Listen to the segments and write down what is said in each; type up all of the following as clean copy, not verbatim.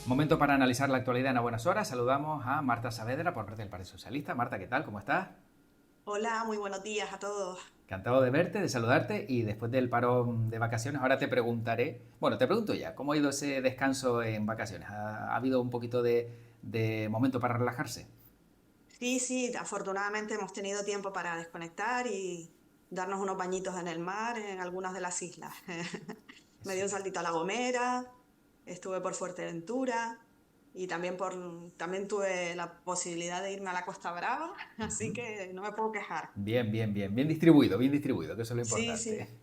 Momento para analizar la actualidad en A Buenas Horas. Saludamos a Marta Saavedra por parte del Partido Socialista. Marta, ¿qué tal? ¿Cómo estás? Hola, muy buenos días a todos. Encantado de verte, de saludarte y después del parón de vacaciones ahora te preguntaré, bueno, te pregunto ya, ¿cómo ha ido ese descanso en vacaciones? ¿Ha habido un poquito de momento para relajarse? Sí, sí, afortunadamente hemos tenido tiempo para desconectar y darnos unos bañitos en el mar en algunas de las islas. Me dio un saltito a La Gomera, estuve por Fuerteventura y también tuve la posibilidad de irme a la Costa Brava, así que no me puedo quejar. Bien, bien, bien, bien distribuido, que eso es lo Sí, importante. sí.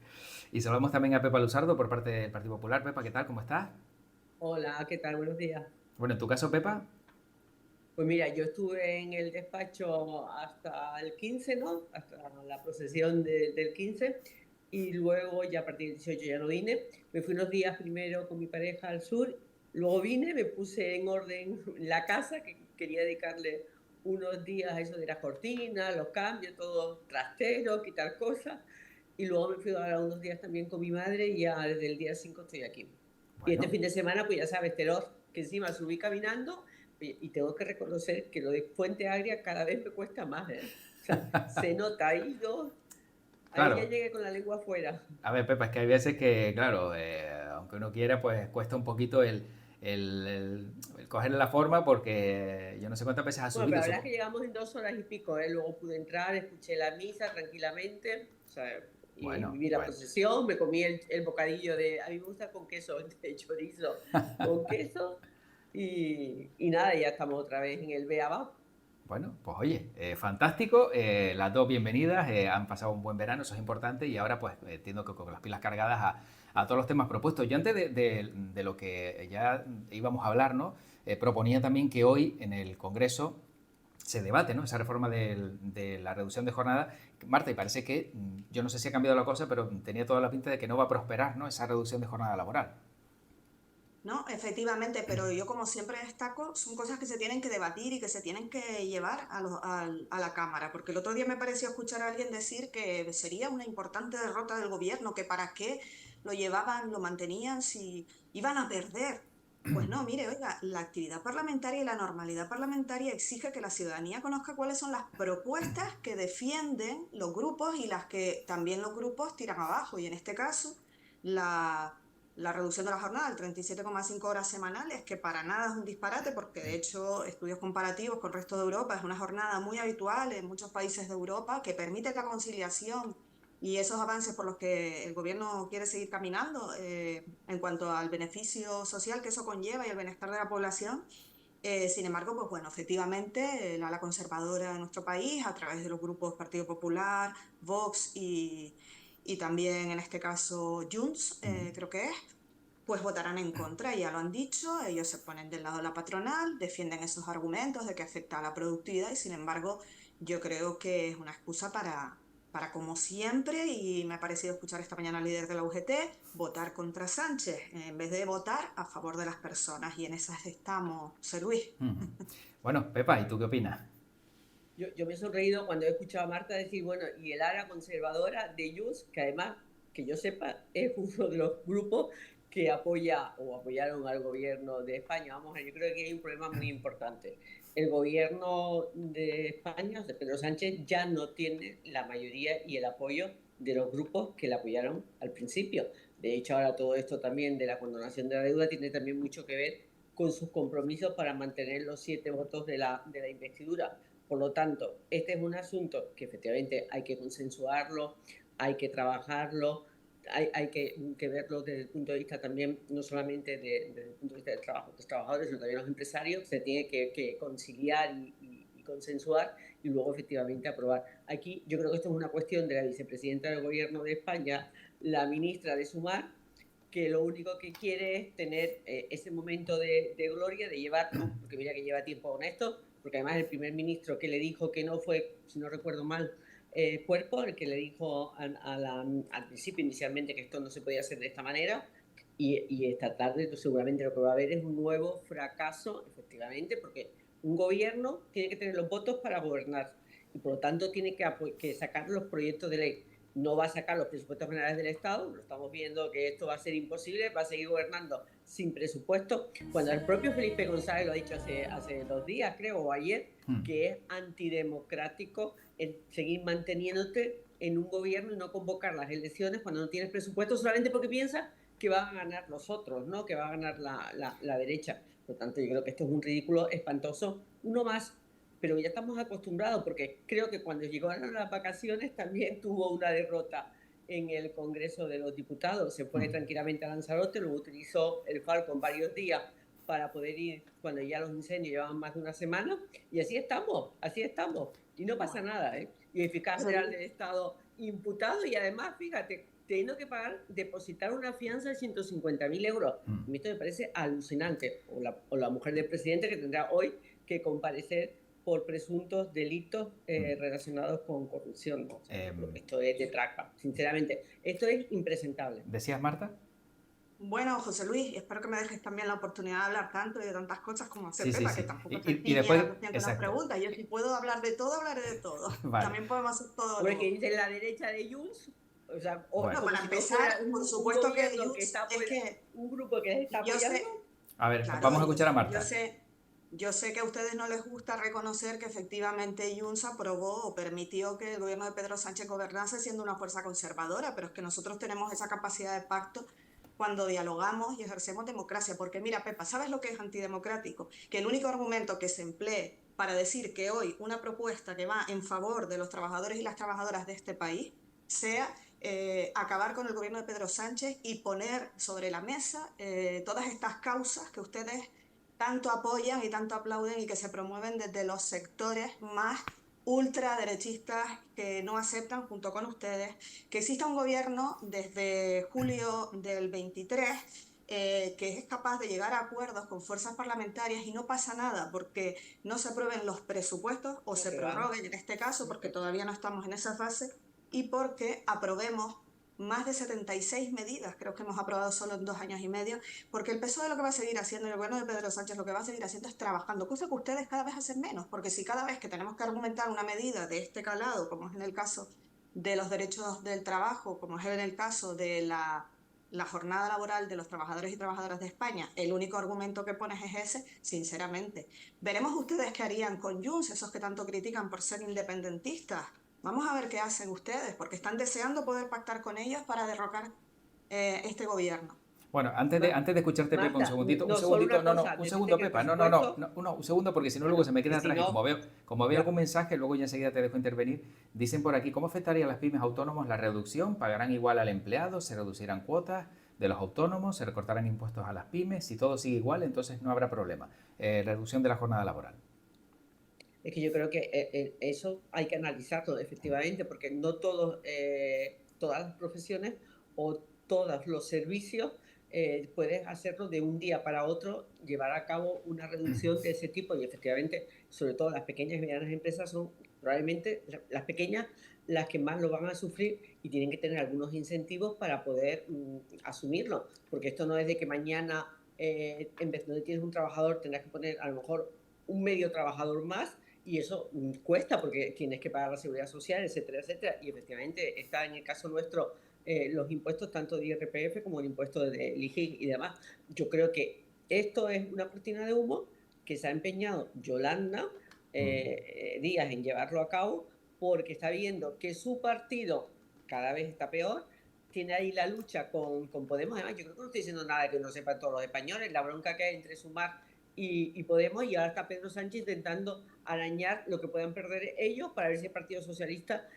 Y saludamos también a Pepa Luzardo por parte del Partido Popular. Pepa, ¿qué tal? ¿Cómo estás? Hola, ¿qué tal? Buenos días. Bueno, en tu caso, Pepa, Pues mira, yo estuve en el despacho hasta el 15, ¿no? Hasta la procesión del 15 y luego ya a partir del 18 ya no vine. Me fui unos días primero con mi pareja al sur, luego vine, me puse en orden la casa, que quería dedicarle unos días a eso de las cortinas, los cambios, todo trastero, quitar cosas. Y luego me fui ahora unos días también con mi madre y ya desde el día 5 estoy aquí. Y este bueno, fin de semana, pues ya sabes, Teros, que encima subí caminando y tengo que reconocer que lo de Fuente Agria cada vez me cuesta más, ¿eh? O sea, se nota ahí ya claro. llegué con la lengua afuera. A ver, Pepa, es que hay veces que, claro, aunque uno quiera, pues cuesta un poquito el cogerle la forma porque yo no sé cuántas veces ha Bueno, subido. pero la verdad es que llegamos en 2 horas y pico, ¿eh? Luego pude entrar, escuché la misa tranquilamente, o sea, y Bueno, viví la bueno. procesión, me comí el bocadillo a mí me gusta con queso, de chorizo, con queso, y nada, ya estamos otra vez en el Beabá. Bueno, pues oye, fantástico. Las dos bienvenidas. Han pasado un buen verano, eso es importante. Y ahora, pues, entiendo que con las pilas cargadas a todos los temas propuestos. Yo antes de lo que ya íbamos a hablar, ¿no? Proponía también que hoy en el Congreso se debate, ¿no? Esa reforma de la reducción de jornada. Marta, y parece que, yo no sé si ha cambiado la cosa, pero tenía toda la pinta de que no va a prosperar, ¿no? Esa reducción de jornada laboral. No, efectivamente, pero yo como siempre destaco, son cosas que se tienen que debatir y que se tienen que llevar a la Cámara, porque el otro día me pareció escuchar a alguien decir que sería una importante derrota del gobierno, que para qué lo llevaban, lo mantenían si iban a perder. Pues no, mire, oiga, la actividad parlamentaria y la normalidad parlamentaria exige que la ciudadanía conozca cuáles son las propuestas que defienden los grupos y las que también los grupos tiran abajo, y en este caso, la reducción de la jornada al 37,5 horas semanales, que para nada es un disparate, porque de hecho estudios comparativos con el resto de Europa es una jornada muy habitual en muchos países de Europa que permite la conciliación y esos avances por los que el gobierno quiere seguir caminando en cuanto al beneficio social que eso conlleva y el bienestar de la población. Sin embargo, pues bueno, efectivamente, la ala conservadora de nuestro país, a través de los grupos Partido Popular, Vox y también en este caso Junts, creo que es, pues votarán en contra, ya lo han dicho, ellos se ponen del lado de la patronal, defienden esos argumentos de que afecta a la productividad y sin embargo yo creo que es una excusa para como siempre, y me ha parecido escuchar esta mañana al líder de la UGT, votar contra Sánchez en vez de votar a favor de las personas y en esas estamos, José Luis. Bueno, Pepa, ¿y tú qué opinas? Yo me he sonreído cuando he escuchado a Marta decir, bueno, y el área conservadora de Junts, que además, que yo sepa, es uno de los grupos que apoya o apoyaron al gobierno de España. Vamos, yo creo que hay un problema muy importante. El gobierno de España, de Pedro Sánchez, ya no tiene la mayoría y el apoyo de los grupos que le apoyaron al principio. De hecho, ahora todo esto también de la condonación de la deuda tiene también mucho que ver con sus compromisos para mantener los 7 votos de la investidura. Por lo tanto, este es un asunto que efectivamente hay que consensuarlo, hay que trabajarlo, hay que verlo desde el punto de vista también, no solamente desde el punto de vista del trabajo, de los trabajadores, sino también los empresarios, se tiene que conciliar y consensuar y luego efectivamente aprobar. Aquí yo creo que esto es una cuestión de la vicepresidenta del gobierno de España, la ministra de Sumar, que lo único que quiere es tener ese momento de gloria, de llevarlo, porque mira que lleva tiempo con esto, porque además el primer ministro que le dijo que no fue, si no recuerdo mal, Puerto, el que le dijo al principio inicialmente que esto no se podía hacer de esta manera, y esta tarde seguramente lo que va a haber es un nuevo fracaso, efectivamente, porque un gobierno tiene que tener los votos para gobernar y por lo tanto tiene que sacar los proyectos de ley. no va a sacar los presupuestos generales del Estado, lo estamos viendo que esto va a ser imposible, va a seguir gobernando sin presupuesto, cuando el propio Felipe González lo ha dicho hace 2 días, creo, o ayer, que es antidemocrático el seguir manteniéndote en un gobierno y no convocar las elecciones cuando no tienes presupuesto solamente porque piensas que van a ganar los otros, ¿no? Que va a ganar la derecha. Por lo tanto, yo creo que esto es un ridículo espantoso. Uno más, pero ya estamos acostumbrados, porque creo que cuando llegaron las vacaciones también tuvo una derrota en el Congreso de los Diputados. Se fue tranquilamente a Lanzarote, luego utilizó el Falcon varios días para poder ir cuando ya los incendios llevaban más de una semana, y así estamos, y no pasa nada, ¿eh? Y el fiscal general del Estado imputado, y además, fíjate, teniendo que depositar una fianza de 150.000 euros. Esto me parece alucinante. O la mujer del presidente, que tendrá hoy que comparecer por presuntos delitos relacionados con corrupción, ¿no? O sea, esto es de traca, sinceramente. Esto es impresentable. ¿Decías, Marta? Bueno, José Luis, espero que me dejes también la oportunidad de hablar tanto y de tantas cosas como hace Sí, Pepa, sí, que sí. tampoco Y después, las preguntas. Yo si puedo hablar de todo, hablaré de todo. Vale. También podemos hacer todo. Porque que dice la derecha de Junts, o sea, bueno, para empezar, por supuesto que Junts está es que un grupo que está apoyando. A ver, claro, vamos a escuchar a Marta. Yo sé que a ustedes no les gusta reconocer que efectivamente Junts aprobó o permitió que el gobierno de Pedro Sánchez gobernase siendo una fuerza conservadora, pero es que nosotros tenemos esa capacidad de pacto cuando dialogamos y ejercemos democracia. Porque mira, Pepa, ¿sabes lo que es antidemocrático? Que el único argumento que se emplee para decir que hoy una propuesta que va en favor de los trabajadores y las trabajadoras de este país sea acabar con el gobierno de Pedro Sánchez y poner sobre la mesa todas estas causas que ustedes tanto apoyan y tanto aplauden y que se promueven desde los sectores más ultraderechistas que no aceptan, junto con ustedes, que exista un gobierno desde julio del 23 que es capaz de llegar a acuerdos con fuerzas parlamentarias y no pasa nada porque no se aprueben los presupuestos o se prorroguen en este caso porque todavía no estamos en esa fase y porque aprobemos más de 76 medidas, creo que hemos aprobado solo en 2 años y medio, porque el PSOE lo que va a seguir haciendo, y el gobierno de Pedro Sánchez lo que va a seguir haciendo es trabajando, cosa que ustedes cada vez hacen menos, porque si cada vez que tenemos que argumentar una medida de este calado, como es en el caso de los derechos del trabajo, como es en el caso de la jornada laboral de los trabajadores y trabajadoras de España, el único argumento que pones es ese, sinceramente. Veremos ustedes qué harían con Junts, esos que tanto critican por ser independentistas. Vamos a ver qué hacen ustedes, porque están deseando poder pactar con ellos para derrocar este gobierno. Bueno, antes de escucharte, Marta, Pepa, un segundito, un segundo, Pepa, un segundo, porque si no luego se me queda atrás. Y como veo algún mensaje, luego ya enseguida te dejo intervenir. Dicen por aquí, ¿cómo afectaría a las pymes autónomos la reducción? ¿Pagarán igual al empleado? ¿Se reducirán cuotas de los autónomos? ¿Se recortarán impuestos a las pymes? Si todo sigue igual, entonces no habrá problema. Reducción de la jornada laboral. Es que yo creo que eso hay que analizarlo efectivamente, porque no todas las profesiones o todos los servicios puedes hacerlo de un día para otro, llevar a cabo una reducción de ese tipo, y efectivamente, sobre todo las pequeñas y medianas empresas son probablemente las pequeñas las que más lo van a sufrir y tienen que tener algunos incentivos para poder asumirlo, porque esto no es de que mañana en vez de tienes un trabajador tendrás que poner a lo mejor un medio trabajador más, y eso cuesta porque tienes que pagar la seguridad social, etcétera, etcétera. Y efectivamente está en el caso nuestro los impuestos tanto de IRPF como el impuesto de IGI y demás. Yo creo que esto es una cortina de humo que se ha empeñado Yolanda Díaz en llevarlo a cabo porque está viendo que su partido cada vez está peor. Tiene ahí la lucha con Podemos. Además, yo creo que no estoy diciendo nada que no sepan todos los españoles, la bronca que hay entre Sumar y Podemos, y ahora está Pedro Sánchez intentando arañar lo que puedan perder ellos para ver si el Partido Socialista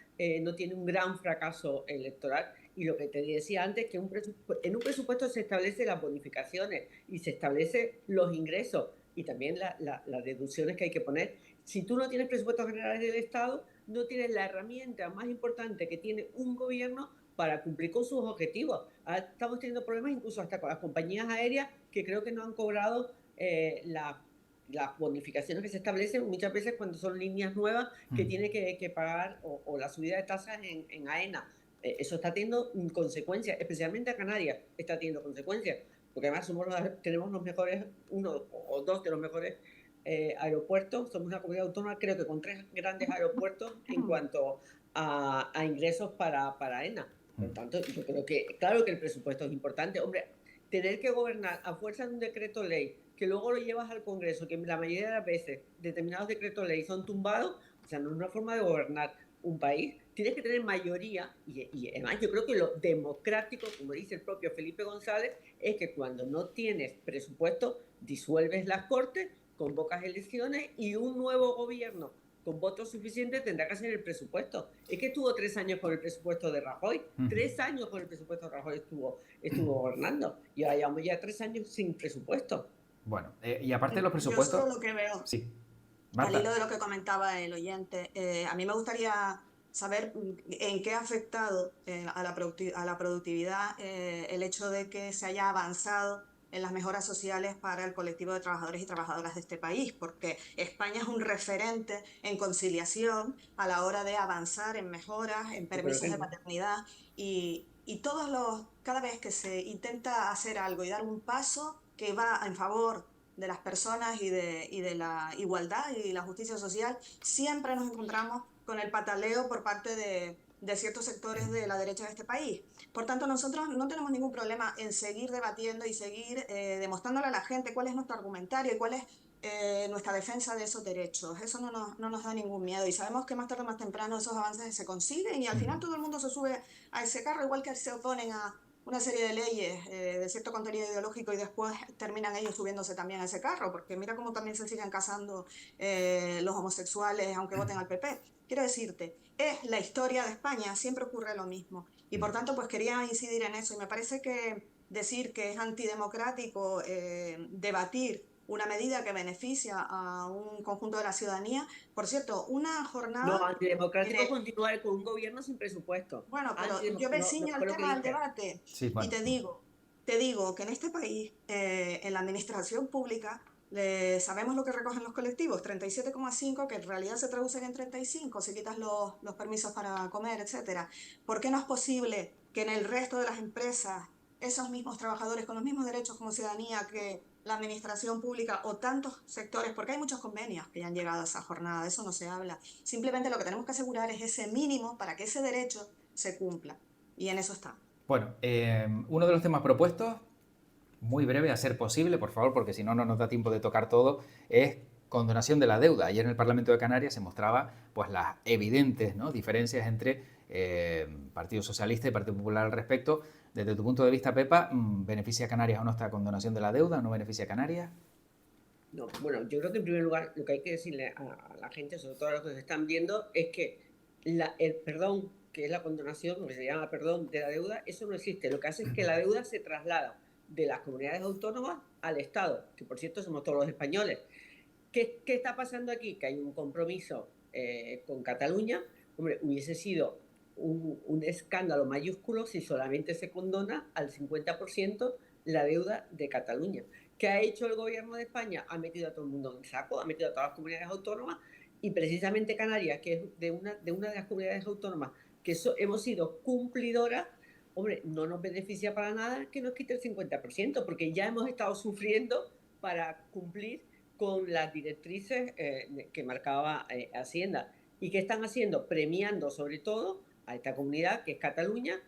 no tiene un gran fracaso electoral. Y lo que te decía antes, que en un presupuesto se establecen las bonificaciones y se establecen los ingresos y también las deducciones que hay que poner. Si tú no tienes presupuestos generales del Estado, no tienes la herramienta más importante que tiene un gobierno para cumplir con sus objetivos. Ahora estamos teniendo problemas incluso hasta con las compañías aéreas que creo que no han cobrado las bonificaciones que se establecen muchas veces cuando son líneas nuevas que tiene que pagar o la subida de tasas en AENA. Eso está teniendo consecuencias, especialmente a Canarias está teniendo consecuencias, porque además tenemos los mejores, uno o dos de los mejores aeropuertos. Somos una comunidad autónoma, creo que con 3 grandes aeropuertos en cuanto a ingresos para ENA. Por tanto, yo creo que, claro que el presupuesto es importante. Hombre, tener que gobernar a fuerza de un decreto ley, que luego lo llevas al Congreso, que la mayoría de las veces determinados decretos ley son tumbados, o sea, no es una forma de gobernar un país. Tienes que tener mayoría, y además yo creo que lo democrático, como dice el propio Felipe González, es que cuando no tienes presupuesto, disuelves las Cortes, convocas elecciones y un nuevo gobierno con votos suficientes tendrá que hacer el presupuesto. Es que estuvo 3 años con el presupuesto de Rajoy, 3 años con el presupuesto de Rajoy estuvo gobernando, y ahora llevamos ya 3 años sin presupuesto. Bueno, y aparte de los Yo presupuestos... solo lo que veo, Sí, al Marta. hilo de lo que comentaba el oyente, a mí me gustaría saber en qué ha afectado a la productividad el hecho de que se haya avanzado en las mejoras sociales para el colectivo de trabajadores y trabajadoras de este país, porque España es un referente en conciliación a la hora de avanzar en mejoras, en Yo creo permisos que de no. paternidad y cada vez que se intenta hacer algo y dar un paso que va en favor de las personas y de la igualdad y la justicia social, siempre nos encontramos con el pataleo por parte de ciertos sectores de la derecha de este país. Por tanto, nosotros no tenemos ningún problema en seguir debatiendo y seguir demostrándole a la gente cuál es nuestro argumentario y cuál es nuestra defensa de esos derechos. Eso no nos da ningún miedo y sabemos que más tarde o más temprano esos avances se consiguen y al final todo el mundo se sube a ese carro, igual que se oponen a una serie de leyes de cierto contenido ideológico y después terminan ellos subiéndose también a ese carro, porque mira cómo también se siguen casando los homosexuales aunque voten al PP. Quiero decirte, es la historia de España, siempre ocurre lo mismo. Y por tanto, pues quería incidir en eso. Y me parece que decir que es antidemocrático debatir una medida que beneficia a un conjunto de la ciudadanía, por cierto, una No, jornada en antidemocrático el, continuar con un gobierno sin presupuesto. bueno, pero yo me No, no ciño fue al lo que tema del dije. debate Sí, y bueno. te digo que en este país, en la administración pública, sabemos lo que recogen los colectivos, 37,5, que en realidad se traducen en 35, si quitas los permisos para comer, etcétera. ¿Por qué no es posible que en el resto de las empresas, esos mismos trabajadores con los mismos derechos como ciudadanía que la administración pública o tantos sectores, porque hay muchos convenios que ya han llegado a esa jornada, de eso no se habla. Simplemente lo que tenemos que asegurar es ese mínimo para que ese derecho se cumpla. Y en eso está. Bueno, uno de los temas propuestos, muy breve, a ser posible, por favor, porque si no, no nos da tiempo de tocar todo, es condonación de la deuda. Ayer en el Parlamento de Canarias se mostraba pues, las evidentes, ¿no?, diferencias entre Partido Socialista y Partido Popular al respecto. Desde tu punto de vista, Pepa, ¿beneficia a Canarias o no esta condonación de la deuda? ¿No beneficia a Canarias? No, bueno, yo creo que en primer lugar lo que hay que decirle a la gente, sobre todo a los que nos están viendo, es que el perdón, que es la condonación, lo que se llama perdón de la deuda, eso no existe. Lo que hace es que la deuda se traslada de las comunidades autónomas al Estado, que por cierto somos todos los españoles. ¿Qué está pasando aquí? Que hay un compromiso con Cataluña. Hombre, hubiese sido un escándalo mayúsculo si solamente se condona al 50% la deuda de Cataluña. ¿Qué ha hecho el gobierno de España? Ha metido a todo el mundo en el saco, ha metido a todas las comunidades autónomas y precisamente Canarias, que es de una de las comunidades autónomas que hemos sido cumplidoras, hombre, no nos beneficia para nada que nos quite el 50%, porque ya hemos estado sufriendo para cumplir con las directrices que marcaba Hacienda. ¿Y qué están haciendo? Premiando sobre todo a esta comunidad, que es Cataluña,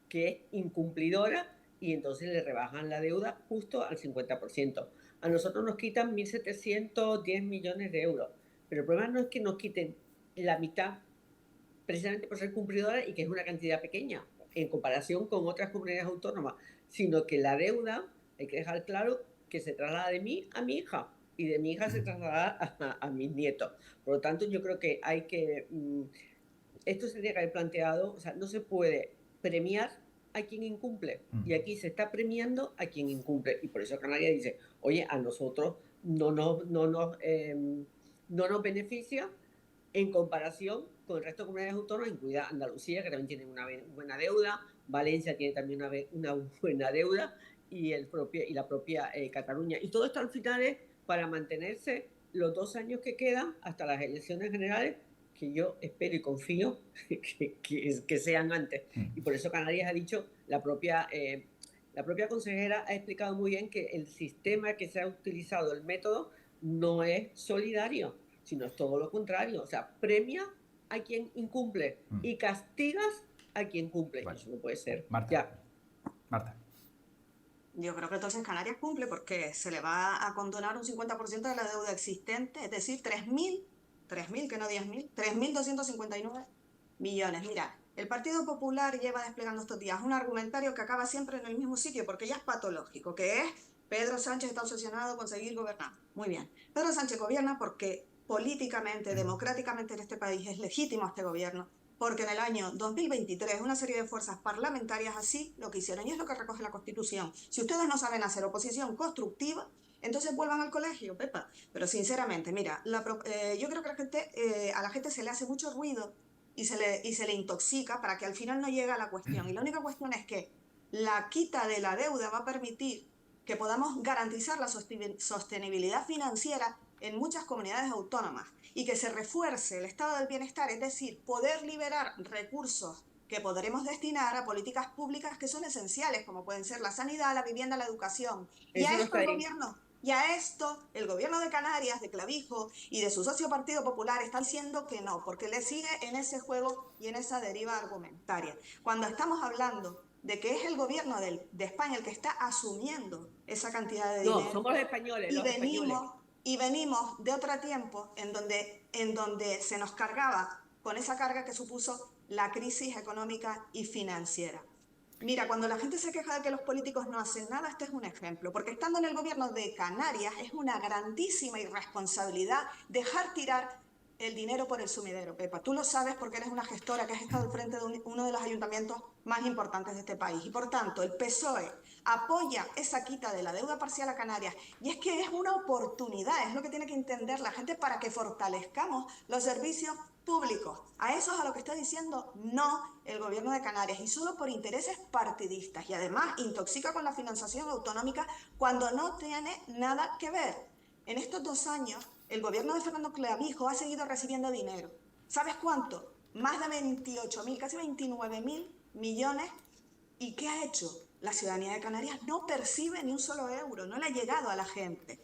que es incumplidora, y entonces le rebajan la deuda justo al 50%. A nosotros nos quitan 1.710 millones de euros, pero el problema no es que nos quiten la mitad precisamente por ser cumplidora y que es una cantidad pequeña en comparación con otras comunidades autónomas, sino que la deuda, hay que dejar claro que se traslada de mí a mi hija y de mi hija se traslada a mis nietos. Por lo tanto, yo creo que hay que... esto se tiene que haber planteado, o sea, no se puede premiar a quien incumple. Y aquí se está premiando a quien incumple. Y por eso Canarias dice, oye, a nosotros no nos beneficia en comparación con el resto de comunidades autónomas, incluida Andalucía, que también tiene una buena deuda, Valencia tiene también una buena deuda, y la propia Cataluña. Y todo esto al final es para mantenerse los 2 años que quedan hasta las elecciones generales, que yo espero y confío que sean antes. Y por eso Canarias ha dicho, la propia consejera ha explicado muy bien que el sistema que se ha utilizado, el método, no es solidario, sino es todo lo contrario. O sea, premia a quien incumple y castigas a quien cumple. Vale. Eso no puede ser. Marta. Ya. Marta. Yo creo que entonces Canarias cumple porque se le va a condonar un 50% de la deuda existente, es decir, 3.000 que no 10.000, 3.259 millones. Mira, el Partido Popular lleva desplegando estos días un argumentario que acaba siempre en el mismo sitio porque ya es patológico, que es Pedro Sánchez está obsesionado con seguir gobernando. Muy bien. Pedro Sánchez gobierna porque políticamente, democráticamente en este país es legítimo este gobierno, porque en el año 2023 una serie de fuerzas parlamentarias así lo que hicieron y es lo que recoge la Constitución. Si ustedes no saben hacer oposición constructiva, entonces vuelvan al colegio, Pepa. Pero sinceramente, mira, yo creo que a la gente se le hace mucho ruido y se le intoxica para que al final no llegue a la cuestión. Y la única cuestión es que la quita de la deuda va a permitir que podamos garantizar la sostenibilidad financiera en muchas comunidades autónomas y que se refuerce el estado del bienestar, es decir, poder liberar recursos que podremos destinar a políticas públicas que son esenciales, como pueden ser la sanidad, la vivienda, la educación. Y Eso a no esto está ahí. el gobierno de Canarias, de Clavijo y de su socio Partido Popular están diciendo que no, porque le sigue en ese juego y en esa deriva argumentaria. Cuando estamos hablando de que es el gobierno de España el que está asumiendo esa cantidad de No, dinero somos los españoles, y los españoles. venimos de otro tiempo en donde se nos cargaba con esa carga que supuso la crisis económica y financiera. Mira, cuando la gente se queja de que los políticos no hacen nada, este es un ejemplo, porque estando en el gobierno de Canarias es una grandísima irresponsabilidad dejar tirar el dinero por el sumidero, Pepa. Tú lo sabes porque eres una gestora que has estado al frente de uno de los ayuntamientos más importantes de este país. Y por tanto, el PSOE apoya esa quita de la deuda parcial a Canarias. Y es que es una oportunidad, es lo que tiene que entender la gente para que fortalezcamos los servicios públicos. A eso es a lo que está diciendo no el gobierno de Canarias y solo por intereses partidistas y además intoxica con la financiación autonómica cuando no tiene nada que ver. En estos 2 años, el gobierno de Fernando Clavijo ha seguido recibiendo dinero. ¿Sabes cuánto? Más de 28.000, casi 29.000 millones. ¿Y qué ha hecho? La ciudadanía de Canarias no percibe ni un solo euro, no le ha llegado a la gente.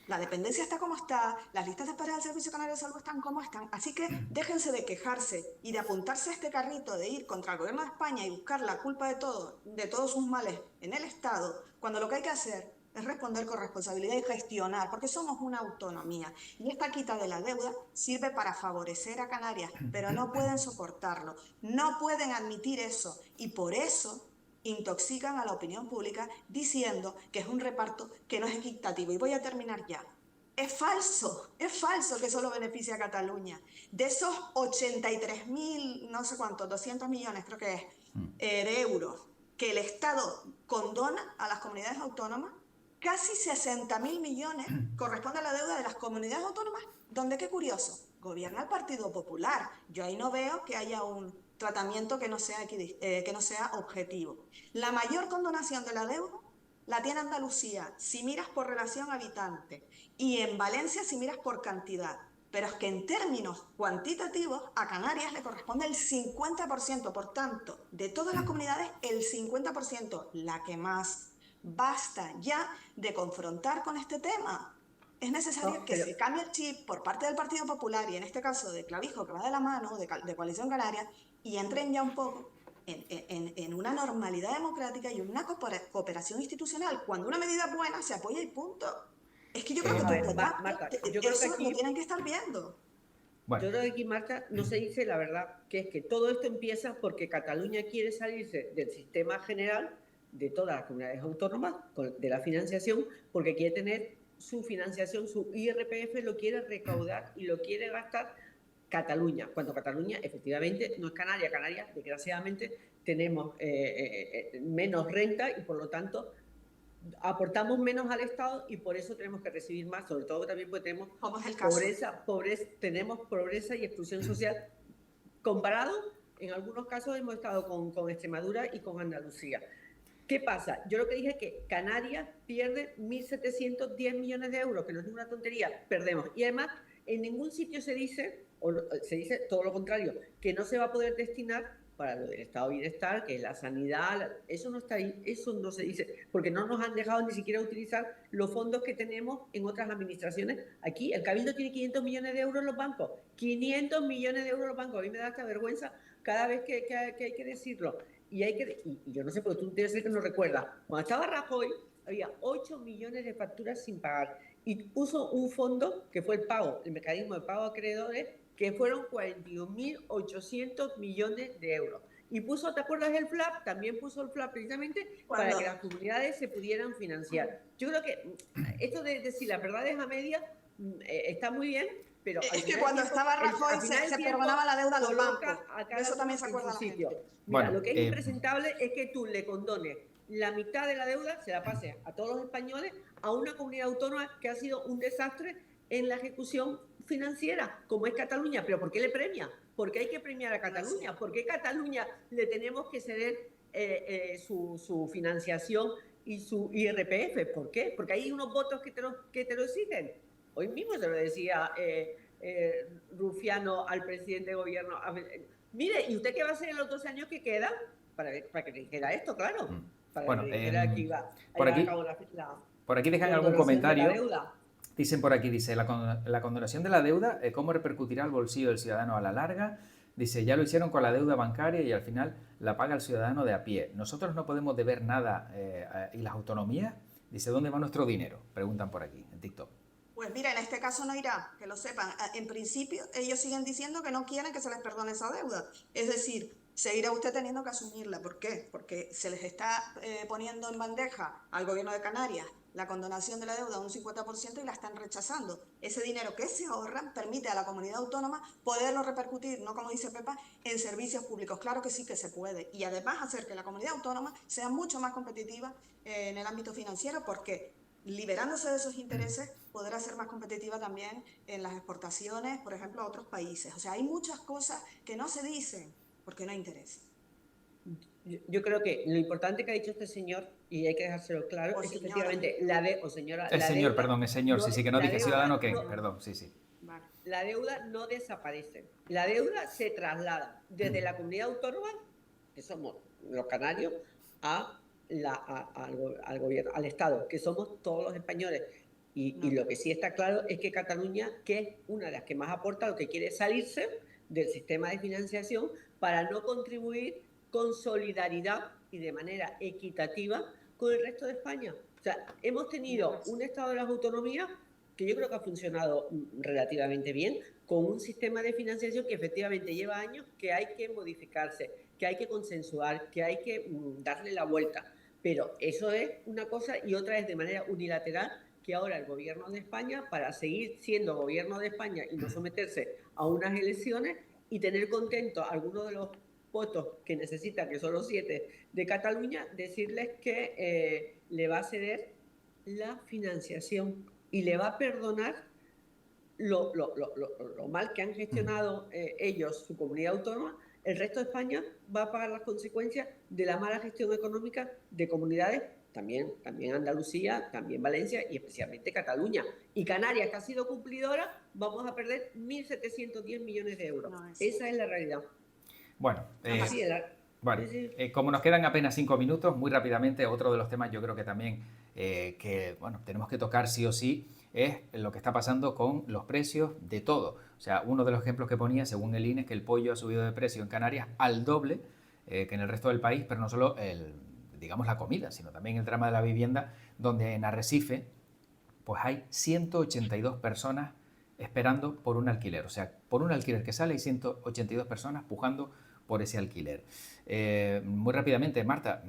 La dependencia está como está, las listas de espera del Servicio Canario de Salud están como están, así que déjense de quejarse y de apuntarse a este carrito de ir contra el gobierno de España y buscar la culpa de todos sus males en el Estado, cuando lo que hay que hacer es responder con responsabilidad y gestionar, porque somos una autonomía. Y esta quita de la deuda sirve para favorecer a Canarias, pero no pueden soportarlo, no pueden admitir eso y por eso intoxican a la opinión pública diciendo que es un reparto que no es equitativo. Y voy a terminar ya. Es falso que solo beneficia a Cataluña. De esos 83.000, no sé cuántos, 200 millones creo que es, de euros que el Estado condona a las comunidades autónomas, casi 60.000 millones corresponde a la deuda de las comunidades autónomas, donde, qué curioso, gobierna el Partido Popular. Yo ahí no veo que haya un tratamiento que no sea objetivo. La mayor condonación de la deuda la tiene Andalucía, si miras por relación habitante, y en Valencia si miras por cantidad. Pero es que en términos cuantitativos a Canarias le corresponde el 50%, por tanto, de todas las comunidades el 50%, la que más. Basta ya de confrontar con este tema. Es necesario No, que pero se cambie el chip por parte del Partido Popular y en este caso de Clavijo, que va de la mano, de Coalición Canaria, y entren ya un poco en una normalidad democrática y en una cooperación institucional. Cuando una medida es buena, se apoya y punto. Es que yo creo que vamos a ver, Marta, yo creo que eso lo aquí, tienen que estar viendo. Bueno, yo creo que aquí, Marta, no se dice la verdad, que es que todo esto empieza porque Cataluña quiere salirse del sistema general de todas las comunidades autónomas, de la financiación, porque quiere tener su financiación, su IRPF lo quiere recaudar y lo quiere gastar Cataluña, cuando Cataluña efectivamente no es Canarias. Canarias, desgraciadamente, tenemos menos renta y por lo tanto aportamos menos al Estado y por eso tenemos que recibir más, sobre todo también porque tenemos Como es el caso. tenemos pobreza y exclusión social comparado, en algunos casos hemos estado con Extremadura y con Andalucía. ¿Qué pasa? Yo lo que dije es que Canarias pierde 1.710 millones de euros, que no es una tontería, perdemos. Y además, en ningún sitio se dice, o se dice todo lo contrario, que no se va a poder destinar para lo del estado de bienestar, que es la sanidad, eso no está ahí, eso no se dice, porque no nos han dejado ni siquiera utilizar los fondos que tenemos en otras administraciones. Aquí el Cabildo tiene 500 millones de euros en los bancos, 500 millones de euros en los bancos, a mí me da hasta vergüenza cada vez que hay que decirlo. Y yo no sé, porque tú debes ser que no recuerdas, cuando estaba Rajoy había 8 millones de facturas sin pagar y puso un fondo que fue el mecanismo de pago a acreedores, que fueron 41.800 millones de euros. Y puso, ¿te acuerdas del FLAP? También puso el FLAP precisamente para que las comunidades se pudieran financiar. Yo creo que esto de decir las verdades a medias está muy bien, pero es que cuando estaba Rajoy se perdonaba la deuda a los bancos. De eso también se acuerda la gente. Mira, bueno, lo que es impresentable es que tú le condones la mitad de la deuda, se la pases a todos los españoles, a una comunidad autónoma que ha sido un desastre en la ejecución financiera, como es Cataluña. ¿Pero por qué le premia? ¿Por qué hay que premiar a Cataluña? ¿Por qué Cataluña le tenemos que ceder su financiación y su IRPF? ¿Por qué? Porque hay unos votos que te lo exigen. Hoy mismo se lo decía Rufiano al presidente de gobierno. Mire, ¿y usted qué va a hacer en los 2 años que quedan? Para que dijera esto, claro. Para bueno, que dijera que iba a por aquí dejan algún comentario. Dicen por aquí, dice, la condonación de la deuda, ¿cómo repercutirá al bolsillo del ciudadano a la larga? Dice, ya lo hicieron con la deuda bancaria y al final la paga el ciudadano de a pie. ¿Nosotros no podemos deber nada y las autonomías? Dice, ¿dónde va nuestro dinero? Preguntan por aquí, en TikTok. Pues mira, en este caso no irá, que lo sepan. En principio, ellos siguen diciendo que no quieren que se les perdone esa deuda. Es decir, seguirá usted teniendo que asumirla. ¿Por qué? Porque se les está poniendo en bandeja al gobierno de Canarias la condonación de la deuda a un 50% y la están rechazando. Ese dinero que se ahorran permite a la comunidad autónoma poderlo repercutir, no como dice Pepa, en servicios públicos. Claro que sí que se puede. Y además hacer que la comunidad autónoma sea mucho más competitiva en el ámbito financiero, porque liberándose de esos intereses, podrá ser más competitiva también en las exportaciones, por ejemplo, a otros países. O sea, hay muchas cosas que no se dicen porque no hay interés. Yo creo que lo importante que ha dicho este señor, y hay que dejárselo claro, es que efectivamente la deuda... Sí, que no dije ciudadano, que... Perdón, sí. Vale. La deuda no desaparece. La deuda se traslada desde la comunidad autónoma, que somos los canarios, al gobierno, al Estado, que somos todos los españoles. Y lo que sí está claro es que Cataluña, que es una de las que más aporta, lo que quiere es salirse del sistema de financiación para no contribuir con solidaridad y de manera equitativa con el resto de España. O sea, hemos tenido un Estado de las autonomías que yo creo que ha funcionado relativamente bien, con un sistema de financiación que efectivamente lleva años, que hay que modificarse, que hay que consensuar, que hay que darle la vuelta. Pero eso es una cosa, y otra es de manera unilateral, que ahora el gobierno de España, para seguir siendo gobierno de España y no someterse a unas elecciones y tener contentos a algunos de los votos que necesita, que son los 7 de Cataluña, decirles que le va a ceder la financiación y le va a perdonar lo mal que han gestionado ellos, su comunidad autónoma. El resto de España va a pagar las consecuencias de la mala gestión económica de comunidades, también Andalucía, también Valencia y especialmente Cataluña. Y Canarias, que ha sido cumplidora, vamos a perder 1.710 millones de euros. Esa es la realidad. Bueno, como nos quedan apenas 5 minutos, muy rápidamente, otro de los temas yo creo que también tenemos que tocar sí o sí es lo que está pasando con los precios de todo. O sea, uno de los ejemplos que ponía, según el INE, es que el pollo ha subido de precio en Canarias al doble que en el resto del país, pero no solo la comida, sino también el drama de la vivienda, donde en Arrecife pues hay 182 personas esperando por un alquiler. O sea, por un alquiler que sale hay 182 personas pujando por ese alquiler. Muy rápidamente, Marta,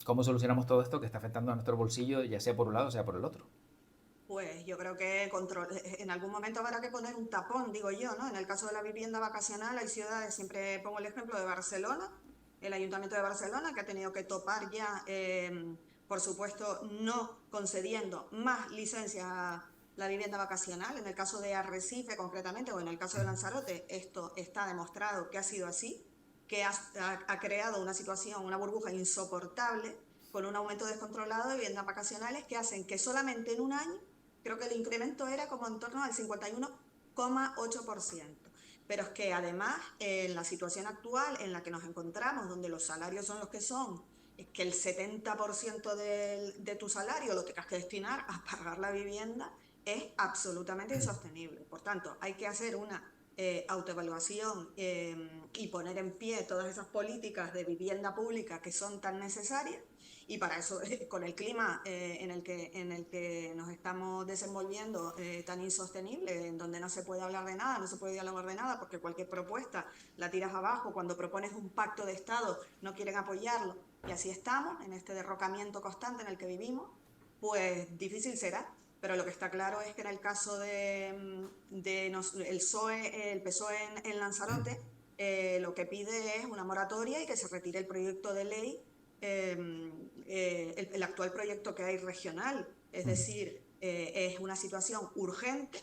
¿cómo solucionamos todo esto que está afectando a nuestro bolsillo, ya sea por un lado o sea por el otro? Pues yo creo que en algún momento habrá que poner un tapón, digo yo, ¿no? En el caso de la vivienda vacacional hay ciudades, siempre pongo el ejemplo de Barcelona, el Ayuntamiento de Barcelona, que ha tenido que topar ya, por supuesto, no concediendo más licencias a la vivienda vacacional. En el caso de Arrecife, concretamente, o en el caso de Lanzarote, esto está demostrado que ha sido así, que ha creado una situación, una burbuja insoportable, con un aumento descontrolado de viviendas vacacionales que hacen que solamente en un año, creo que el incremento era como en torno al 51,8%. Pero es que además, en la situación actual en la que nos encontramos, donde los salarios son los que son, es que el 70% de tu salario lo tengas que destinar a pagar la vivienda, es absolutamente insostenible. Por tanto, hay que hacer una autoevaluación y poner en pie todas esas políticas de vivienda pública que son tan necesarias. Y para eso, con el clima en el que nos estamos desenvolviendo tan insostenible, en donde no se puede hablar de nada, no se puede dialogar de nada, porque cualquier propuesta la tiras abajo, cuando propones un pacto de Estado no quieren apoyarlo, y así estamos, en este derrocamiento constante en el que vivimos, pues difícil será. Pero lo que está claro es que en el caso el PSOE en Lanzarote, lo que pide es una moratoria y que se retire el proyecto de ley, el actual proyecto que hay regional. Es decir, es una situación urgente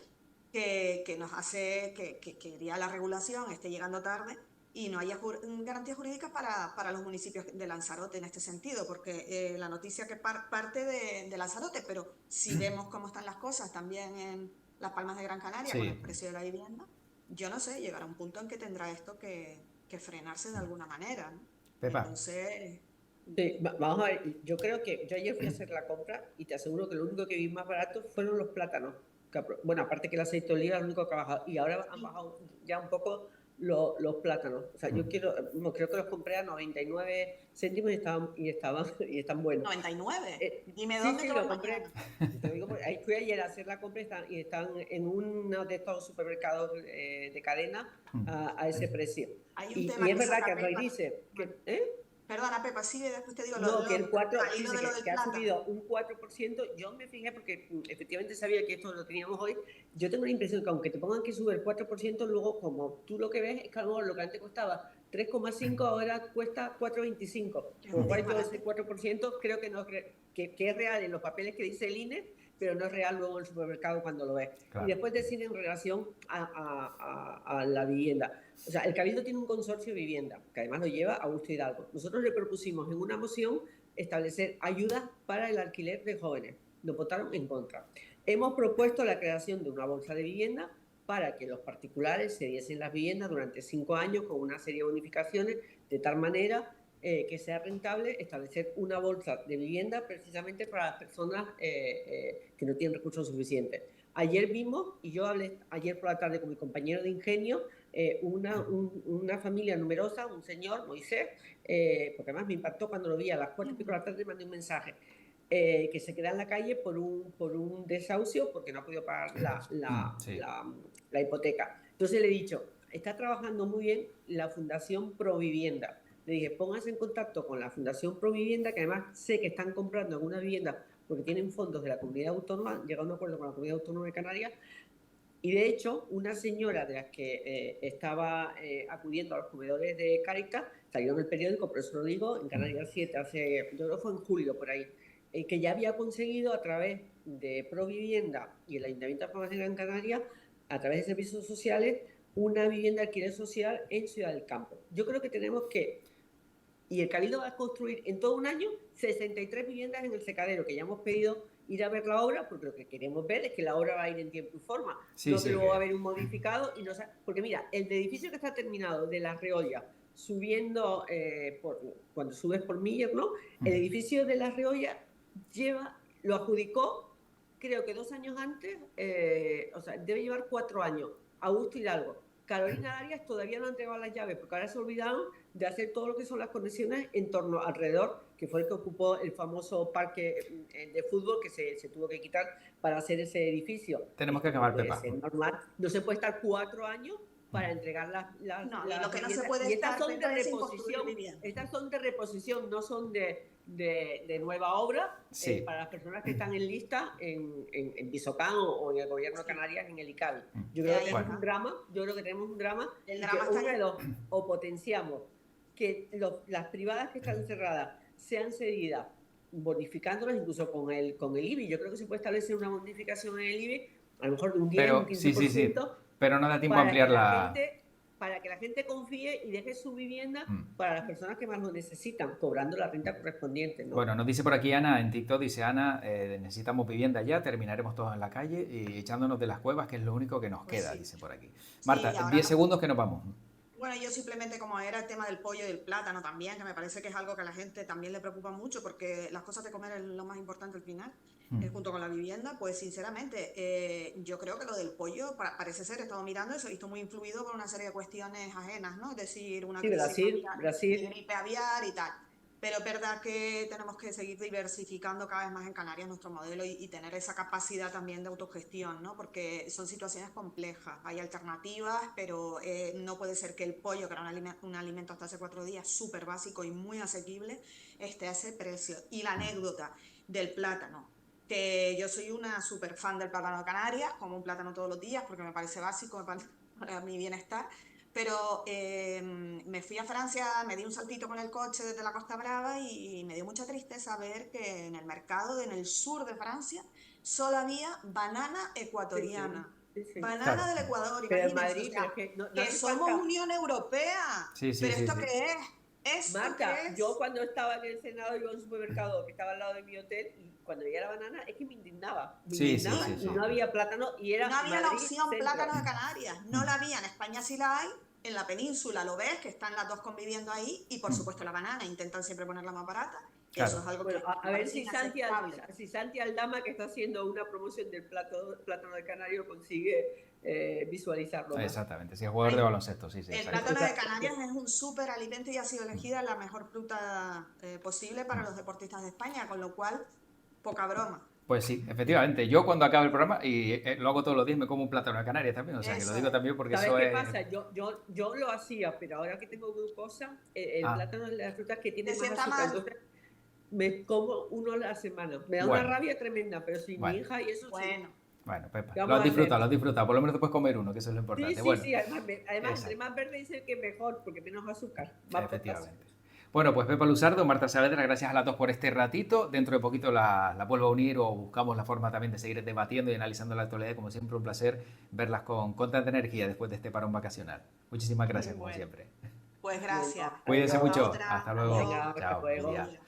que nos hace que ya la regulación esté llegando tarde y no haya garantías jurídicas para los municipios de Lanzarote en este sentido, porque la noticia que parte de Lanzarote, pero si vemos cómo están las cosas también en Las Palmas de Gran Canaria con el precio de la vivienda, yo no sé, llegará un punto en que tendrá esto que frenarse de alguna manera, ¿no? Pepa. Entonces... Sí, vamos a ver, yo creo que yo ayer fui a hacer la compra y te aseguro que lo único que vi más barato fueron los plátanos. Bueno, aparte que el aceite de oliva es lo único que ha bajado. Y ahora han bajado ya un poco los plátanos. O sea, yo creo que los compré a 99 céntimos y están buenos. 99. Dime Sí, dónde sí, te lo vas compré. mañana. Te digo, ahí fui ayer a hacer la compra y están en uno de estos supermercados de cadena a ese precio. Hay un Y tema es que verdad saca que el rey Pepa. dice que, Perdona, Pepa, sigue, después te digo no, que el 4, al hilo de lo del que ha plátano. subido un 4%. Yo me fijé porque efectivamente sabía que esto lo teníamos hoy. Yo tengo la impresión que aunque te pongan que sube el 4%, luego como tú lo que ves es que a lo mejor lo que antes costaba 3,5 ahora cuesta 4,25. Con lo cual yo ese 4% creo que, no, que es real en los papeles que dice el INE, pero no es real luego en el supermercado cuando lo ves. Claro. Y después decir en relación a la vivienda. O sea, el Cabildo tiene un consorcio de vivienda, que además lo lleva Augusto Hidalgo. Nosotros le propusimos en una moción establecer ayudas para el alquiler de jóvenes. Nos votaron en contra. Hemos propuesto la creación de una bolsa de vivienda para que los particulares se diesen las viviendas durante 5 años con una serie de bonificaciones, de tal manera que sea rentable establecer una bolsa de vivienda precisamente para las personas que no tienen recursos suficientes. Ayer vimos, y yo hablé ayer por la tarde con mi compañero de ingenio, una familia numerosa, un señor, Moisés, porque además me impactó cuando lo vi a las 4:00 de la tarde, mandé un mensaje, que se queda en la calle por un desahucio porque no ha podido pagar la hipoteca. Entonces le he dicho, está trabajando muy bien la Fundación Provivienda. Le dije, póngase en contacto con la Fundación Provivienda, que además sé que están comprando algunas viviendas porque tienen fondos de la comunidad autónoma, llegado a un acuerdo con la comunidad autónoma de Canarias. Y de hecho, una señora de las que estaba acudiendo a los comedores de Cáritas, salió en el periódico, por eso lo digo, en Canarias 7, yo creo que fue en julio por ahí, que ya había conseguido a través de Provivienda y el Ayuntamiento de Palmas de Gran Canaria, a través de servicios sociales, una vivienda de alquiler social en Ciudad del Campo. Yo creo que tenemos que, y el Cabildo va a construir en todo un año 63 viviendas en el secadero, que ya hemos pedido ir a ver la obra, porque lo que queremos ver es que la obra va a ir en tiempo y forma, no que luego va a haber un modificado, porque mira, el edificio que está terminado de La Reolla, subiendo, cuando subes por Miller, ¿no? El edificio de La Reolla lo adjudicó, creo que 2 años antes, o sea, debe llevar 4 años, Augusto Hidalgo. Carolina Arias todavía no ha entregado las llaves, porque ahora se olvidaron de hacer todo lo que son las conexiones en torno alrededor, que fue el que ocupó el famoso parque de fútbol que se tuvo que quitar para hacer ese edificio. Tenemos que acabar, Pepa. Normal. No se puede estar 4 años para entregar las lo que no se puede estas son de reposición, estas son de reposición, no son de nueva obra, para las personas que están en lista en Pisocán o en el gobierno de Canarias, en el ICABI. Yo creo que tenemos un drama, El drama está o potenciamos que las privadas que están cerradas sean cedidas, bonificándolas incluso con el IBI. Yo creo que se puede establecer una bonificación en el IBI, a lo mejor de un 10, un 15%. Pero no da tiempo a ampliar la... para que la gente confíe y deje su vivienda para las personas que más lo necesitan, cobrando la renta correspondiente, ¿no? Bueno, nos dice por aquí Ana en TikTok, dice Ana, necesitamos vivienda ya, terminaremos todos en la calle y echándonos de las cuevas, que es lo único que nos Pues queda, sí. dice por aquí. Sí, Marta, ahora 10 segundos que nos vamos. Bueno, yo simplemente, como era el tema del pollo y del plátano también, que me parece que es algo que a la gente también le preocupa mucho, porque las cosas de comer es lo más importante al final, junto con la vivienda, pues sinceramente, yo creo que lo del pollo parece ser, he estado mirando y se ha visto muy influido por una serie de cuestiones ajenas, ¿no? Es decir, una Sí, crisis de Brasil. gripe aviar y tal. Pero es verdad que tenemos que seguir diversificando cada vez más en Canarias nuestro modelo y tener esa capacidad también de autogestión, ¿no? Porque son situaciones complejas, hay alternativas, pero no puede ser que el pollo, que era un alimento hasta hace 4 días, súper básico y muy asequible, esté a ese precio. Y la anécdota del plátano, que yo soy una súper fan del plátano de Canarias, como un plátano todos los días, porque me parece básico para mi bienestar. Pero me fui a Francia, me di un saltito con el coche desde la Costa Brava y me dio mucha tristeza ver que en el mercado en el sur de Francia solo había banana ecuatoriana. Banana Claro. del Ecuador, Pero en imagínense, o Madrid, pero sea, es que no que hace somos falta. Unión Europea. Sí, sí, ¿Pero sí, esto sí. qué es? ¿Esto qué Marta, yo es? cuando estaba en el Senado iba a un supermercado que estaba al lado de mi hotel y cuando veía la banana es que me indignaba. Me Sí, sí, indignaba sí, y sí. no había plátano y era No había la Madrid opción centro. plátano de Canarias, no la había. En España sí la hay, en la península lo ves, que están las dos conviviendo ahí, y por supuesto la banana, intentan siempre ponerla más barata, que Claro. eso es algo Bueno, que a me ver parece si inaceptable. Santi Aldama, que está haciendo una promoción del plátano de canario, consigue visualizarlo más. Exactamente, sí, es jugador de baloncesto, sí, sí, El exacto. plátano de Canarias es un súper alimento y ha sido elegida la mejor fruta posible para los deportistas de España, con lo cual, poca broma. Pues sí, efectivamente. Yo cuando acabe el programa, y lo hago todos los días, me como un plátano de Canarias también. O sea, que lo Eso digo es. también porque ¿Sabes eso qué es... pasa? Yo lo hacía, pero ahora que tengo glucosa, el Ah, plátano es de las frutas que tiene Te más sienta azúcar. mal. Entonces, me como uno a la semana. Me da una bueno, rabia tremenda, pero si mi bueno, hija y eso sí. Bueno, bueno, Pepa. ¿Qué Lo vamos has a hacer? disfrutado, lo has disfrutado. Por lo menos te puedes comer uno, que eso es lo Sí, importante. sí, Bueno, sí. Además, entre exacto, más verde dicen que mejor, porque menos azúcar, más potasio. efectivamente. Bueno, pues Pepa Luzardo, Marta Saavedra, gracias a las dos por este ratito. Dentro de poquito la vuelvo a unir o buscamos la forma también de seguir debatiendo y analizando la actualidad. Como siempre, un placer verlas con tanta energía después de este parón vacacional. Muchísimas gracias, como bueno. siempre. Pues Venga, gracias. Cuídense adiós. Hasta mucho. otra. Hasta luego. Adiós. Venga, hasta Chao. Buen luego. día. Adiós.